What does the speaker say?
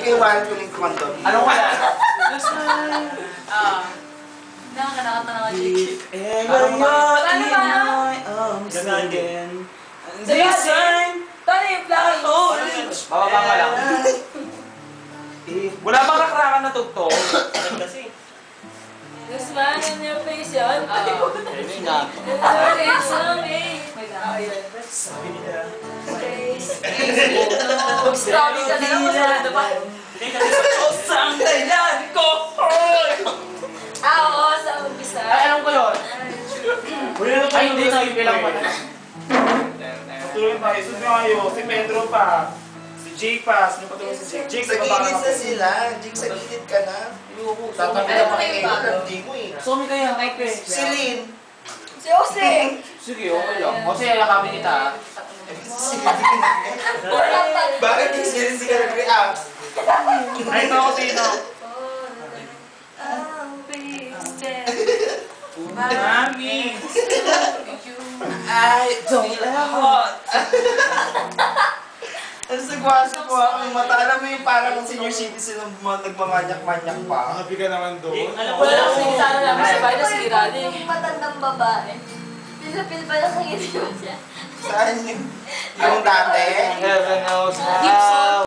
ko yung wallet ko yung kumandon. Anong wala? Nakakanakat na Jake. Ever you're in my arms again. This time, Tani, yung plaka yun. bababa ka lang. Wala bang rakrakan na tugtog? Kasi. This man in your face yun. Ayun nga. It's on me. Sabi nila. Mag-strawberry ka na lang, masarado pa. Hindi kasi sa ang dahilan ko! Oo, sa umpisa. Ay, alam ko yun. Ay, hindi na yung bilang pala. Tuloy tayo. Sunod kayo. Si Pedro pa. Si Jake pa. Sino pa tuloy si Jake? Jake, Sa gilid na sila. Jake, sa gilid ka na. Tatabi na pa kayo. Hindi mo eh. Sumi kaya, Mike eh. Si Lynn. Si Jose. Sige, okay lang. Kasi yakapin kita. Bakit hindi ka nag-react? Ay, ito ako sino? Mami! I don't know. Ang sagwaso po ako yung mata. Alam mo yung parang senior citizen ng nagmamanyak-manyak pa. Happy ka naman doon. Wala lang kasi sana namin sa bahay na si Rani. Yung matandang babae. Pil-pil pa lang ang hindi mo siya. Saan yung dati? Heaven knows Gibson. how.